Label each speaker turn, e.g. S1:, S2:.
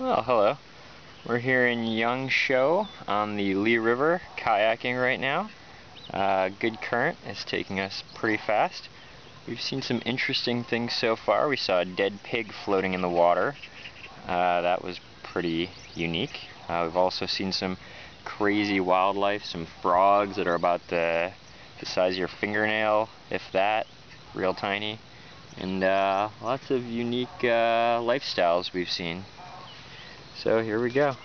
S1: Well, hello. We're here in Yangshuo on the Li River, kayaking right now. Good current is taking us pretty fast. We've seen some interesting things so far. We saw a dead pig floating in the water. That was pretty unique. We've also seen some crazy wildlife, some frogs that are about the size of your fingernail, if that, real tiny. And lots of unique lifestyles we've seen. So here we go.